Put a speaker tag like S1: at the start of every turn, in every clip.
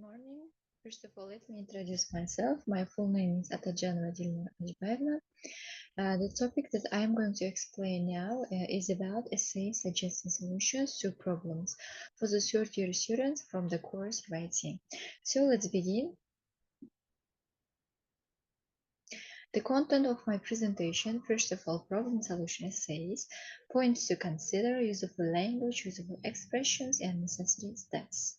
S1: morning. First of all, let me introduce myself. My full name is Atadjanova. The topic that I am going to explain now is about essays suggesting solutions to problems for the third year students from the course writing. So let's begin. The content of my presentation, first of all, problem solution essays, points to consider, useful language, useful expressions, and necessary steps.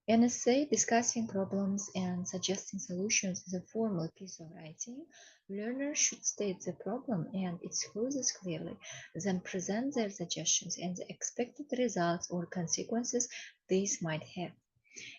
S1: An essay discussing problems and suggesting solutions is a formal piece of writing. Learners should state the problem and its causes clearly, then present their suggestions and the expected results or consequences these might have.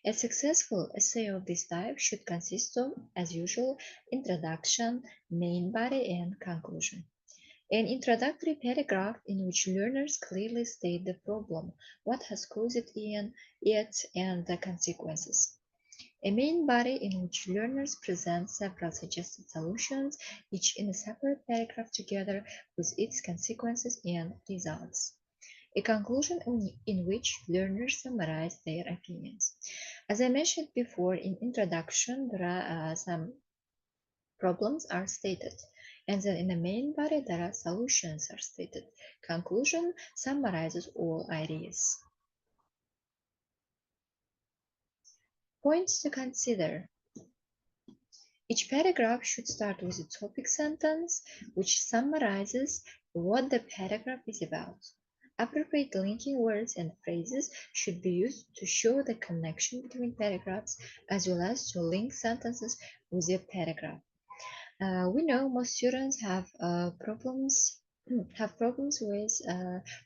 S1: A successful essay of this type should consist of, as usual, introduction, main body, and conclusion. An introductory paragraph in which learners clearly state the problem, what has caused it, and the consequences. A main body in which learners present several suggested solutions, each in a separate paragraph together with its consequences and results. A conclusion in which learners summarize their opinions. As I mentioned before, in introduction, there are some problems are stated, and then in the main body there are solutions are stated. Conclusion summarizes all ideas. Points to consider. Each paragraph should start with a topic sentence which summarizes what the paragraph is about. Appropriate linking words and phrases should be used to show the connection between paragraphs as well as to link sentences with a paragraph. We know most students have problems with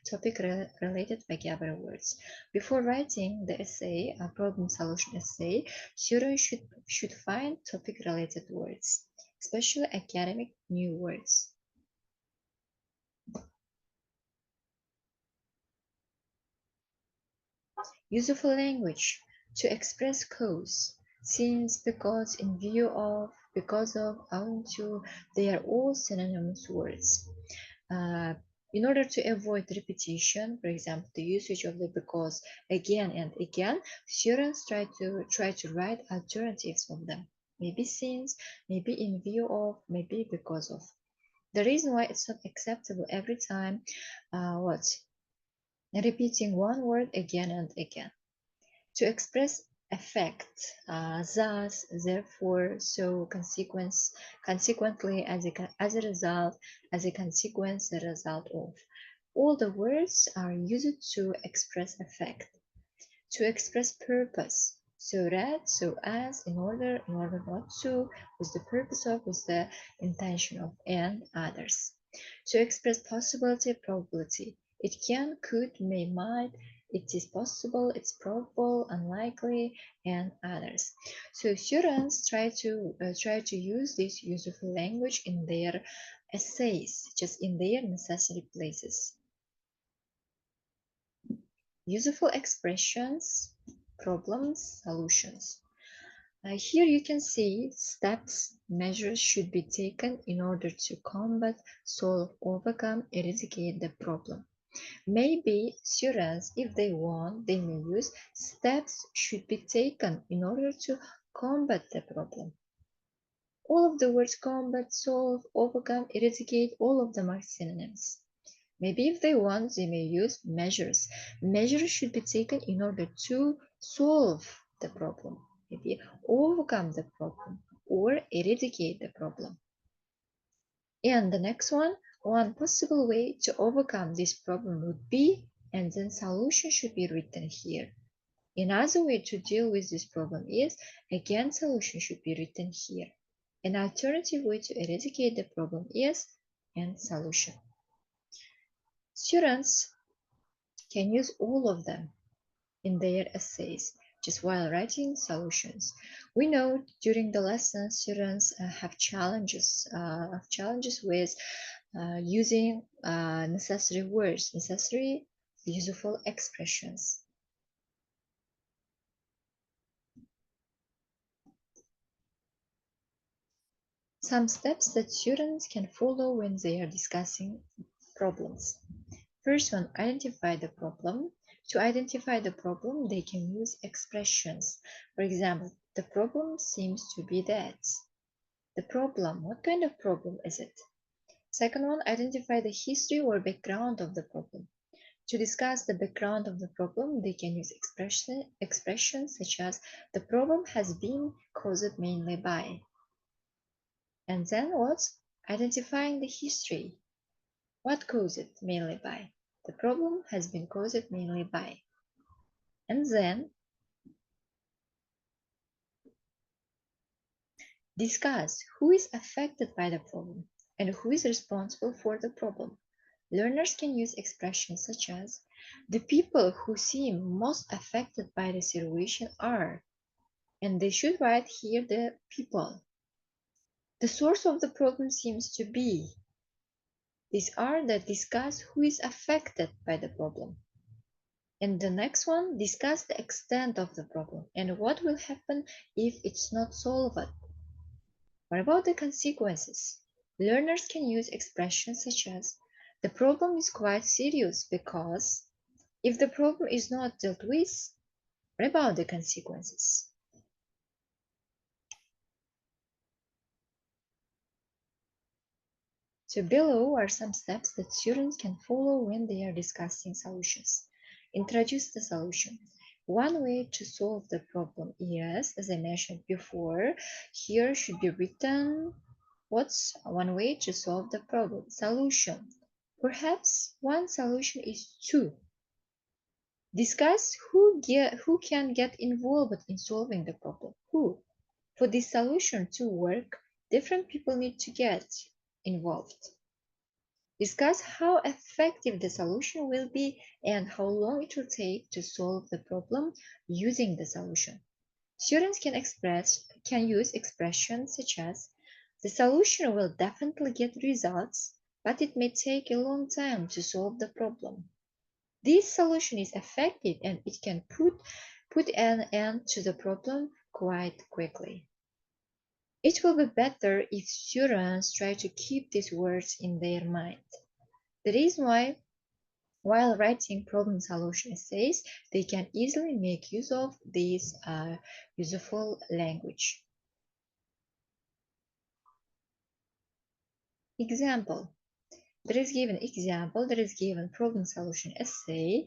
S1: topic-related vocabulary words. Before writing the essay, a problem solution essay, students should find topic-related words, especially academic new words. Useful language to express cause, since, because, in view of, because of, owing to, they are all synonymous words. In order to avoid repetition, for example, the usage of the because again and again, students try to write alternatives of them. Maybe since, maybe in view of, maybe because of. The reason why it's not acceptable every time, repeating one word again and again. To express effect, thus, therefore, so, consequently, as a result, as a consequence, a result of. All the words are used to express effect. To express purpose, so that, so as, in order not to, with the purpose of, with the intention of, and others. To express possibility, probability. It can, could, may, might, it is possible, it's probable, unlikely, and others. So students try to use this useful language in their essays, just in their necessary places. Useful expressions, problems, solutions. Here you can see steps, measures should be taken in order to combat, solve, overcome, eradicate the problem. Maybe students, if they want, they may use steps should be taken in order to combat the problem. All of the words combat, solve, overcome, eradicate, all of them are synonyms. Maybe if they want, they may use measures. Measures should be taken in order to solve the problem, maybe overcome the problem, or eradicate the problem. And the next one possible way to overcome this problem would be, and then solution should be written here. Another way to deal with this problem is, again, solution should be written here. An alternative way to eradicate the problem is, and solution. Students can use all of them in their essays just while writing solutions. We know during the lesson students have challenges with using necessary words, necessary useful expressions. Some steps that students can follow when they are discussing problems. First one, identify the problem. To identify the problem, they can use expressions. For example, the problem seems to be that. The problem, what kind of problem is it? Second one, identify the history or background of the problem. To discuss the background of the problem, they can use expressions such as the problem has been caused mainly by. And then what? Identifying the history. What caused it mainly by? The problem has been caused mainly by. And then discuss who is affected by the problem and who is responsible for the problem. Learners can use expressions such as the people who seem most affected by the situation are, and they should write here the people. The source of the problem seems to be. These are the discuss who is affected by the problem. And the next one, discuss the extent of the problem and what will happen if it's not solved. What about the consequences? Learners can use expressions such as the problem is quite serious because if the problem is not dealt with, what about the consequences? So below are some steps that students can follow when they are discussing solutions. Introduce the solution. One way to solve the problem is, as I mentioned before, here should be written what's one way to solve the problem. Solution. Perhaps one solution is two. Discuss who can get involved in solving the problem. Who? For this solution to work, different people need to get involved. Discuss how effective the solution will be and how long it will take to solve the problem using the solution. Students can use expressions such as the solution will definitely get results, but it may take a long time to solve the problem. This solution is effective and it can put an end to the problem quite quickly. It will be better if students try to keep these words in their mind. The reason why, while writing problem solution essays, they can easily make use of this useful language. Example. There is given problem solution essay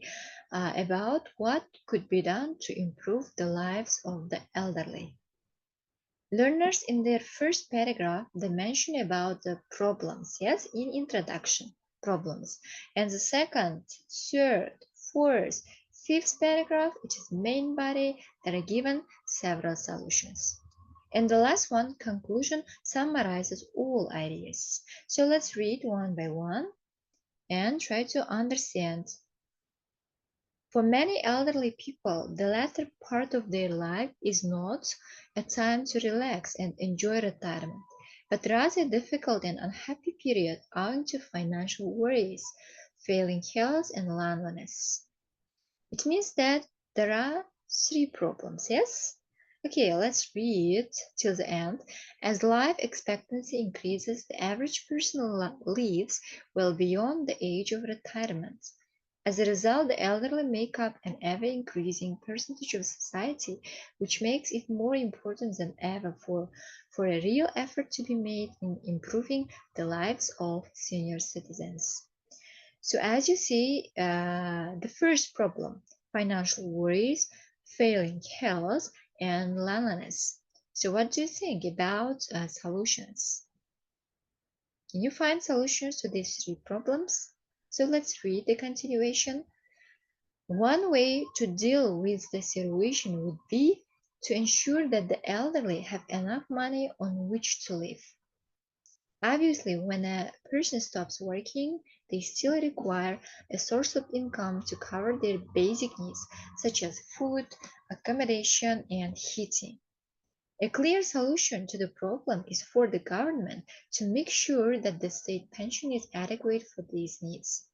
S1: about what could be done to improve the lives of the elderly. Learners in their first paragraph, they mention about the problems, yes, in introduction, problems. And the second, third, fourth, fifth paragraph, which is main body, there are given several solutions. And the last one, conclusion, summarizes all ideas. So let's read one by one and try to understand. For many elderly people, the latter part of their life is not a time to relax and enjoy retirement, but rather a difficult and unhappy period owing to financial worries, failing health, and loneliness. It means that there are three problems, yes? Okay, let's read till the end. As life expectancy increases, the average person lives well beyond the age of retirement. As a result, the elderly make up an ever-increasing percentage of society, which makes it more important than ever for a real effort to be made in improving the lives of senior citizens. So as you see, the first problem, financial worries, failing health, and loneliness. So what do you think about solutions? Can you find solutions to these three problems? So let's read the continuation. One way to deal with the situation would be to ensure that the elderly have enough money on which to live. Obviously, when a person stops working, they still require a source of income to cover their basic needs, such as food, accommodation, and heating. A clear solution to the problem is for the government to make sure that the state pension is adequate for these needs.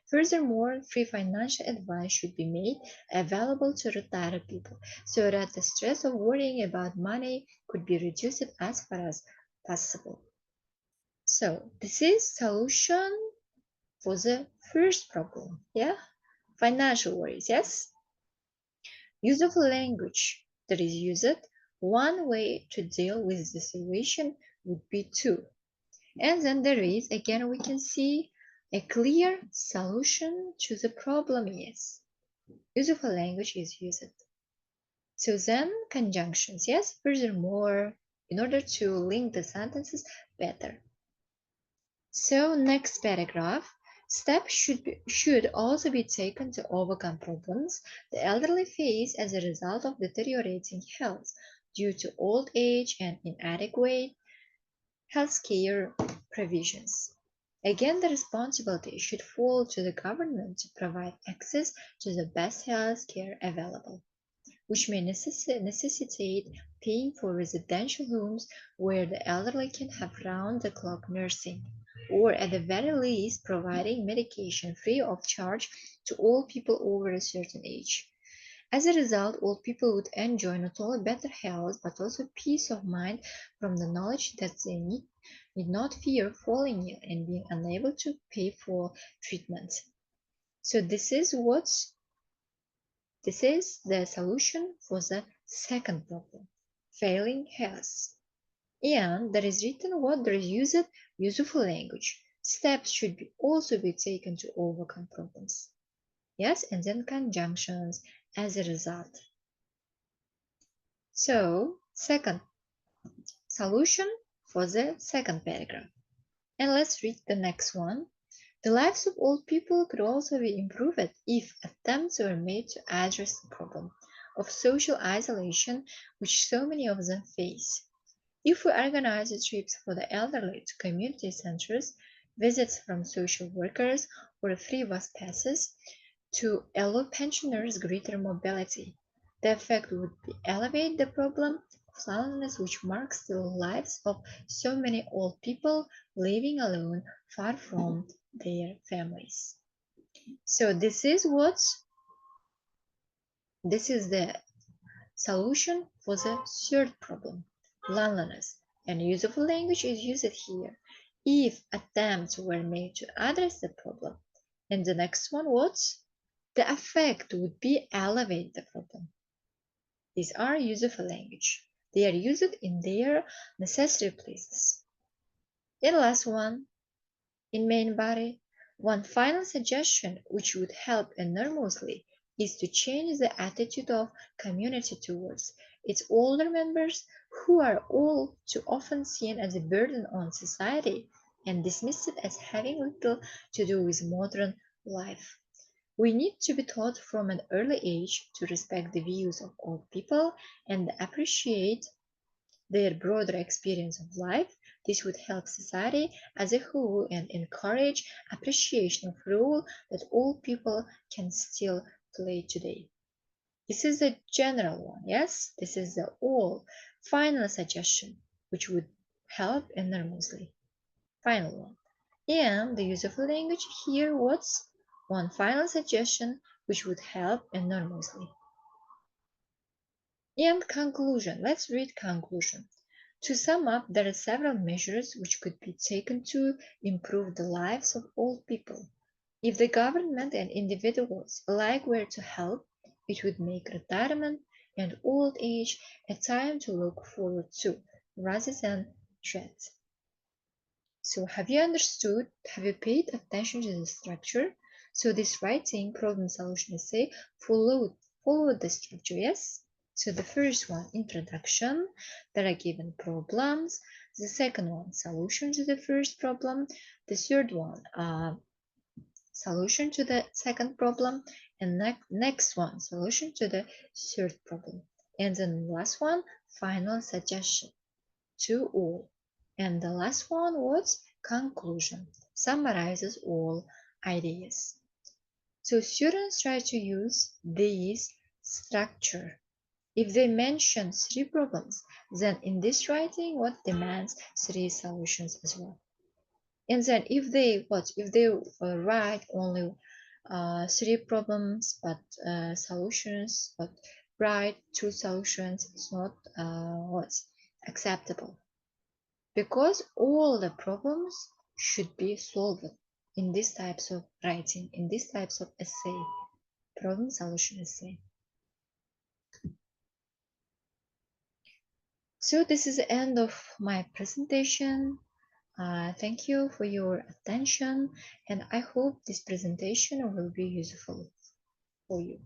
S1: Furthermore, free financial advice should be made available to retired people so that the stress of worrying about money could be reduced as far as possible. So this is solution for the first problem. Yeah. Financial worries, yes? Use of language that is used. One way to deal with the situation would be to. And then there is, again, we can see a clear solution to the problem, yes. Use of a language is used. So then conjunctions, yes. Furthermore, in order to link the sentences better. So next paragraph, steps should also be taken to overcome problems the elderly face as a result of deteriorating health due to old age and inadequate healthcare provisions. Again, the responsibility should fall to the government to provide access to the best health care available, which may necessitate paying for residential homes where the elderly can have round-the-clock nursing, or at the very least providing medication free of charge to all people over a certain age. As a result, old people would enjoy not only better health but also peace of mind from the knowledge that they need not fear falling ill and being unable to pay for treatment. So this is the solution for the second problem, failing health. And there is written what there is useful language. Steps should also be taken to overcome problems. Yes, and then conjunctions as a result. So, second solution for the second paragraph. And let's read the next one. The lives of old people could also be improved if attempts were made to address the problem of social isolation which so many of them face. If we organize trips for the elderly to community centers, visits from social workers, or free bus passes to allow pensioners greater mobility, the effect would be elevate the problem of loneliness which marks the lives of so many old people living alone far from their families. So this is the solution for the third problem, loneliness, and use of language is used here. If attempts were made to address the problem, and the next one was the effect would be elevate the problem. These are useful language. They are used in their necessary places. And last one, in main body, one final suggestion which would help enormously is to change the attitude of community towards its older members who are all too often seen as a burden on society and dismissed as having little to do with modern life. We need to be taught from an early age to respect the views of old people and appreciate their broader experience of life. This would help society as a whole and encourage appreciation of role that all people can still play today. This is the general one, yes? This is the all final suggestion, which would help enormously. Final one. And the use of language here was one final suggestion which would help enormously. And conclusion. Let's read conclusion. To sum up, there are several measures which could be taken to improve the lives of old people. If the government and individuals alike were to help, it would make retirement and old age a time to look forward to rather than dread. So have you understood? Have you paid attention to the structure? So this writing problem solution essay followed the structure, yes? So the first one, introduction, there are given problems. The second one, solution to the first problem. The third one, solution to the second problem. And next one, solution to the third problem. And then last one, final suggestion to all. And the last one was conclusion, summarizes all ideas. So students try to use this structure. If they mention three problems, then in this writing, what demands three solutions as well. And then if they write only three problems but solutions, but write two solutions, it's not what's acceptable because all the problems should be solved in these types of writing, in these types of essay. problem solution essay. So this is the end of my presentation. Thank you for your attention, and I hope this presentation will be useful for you.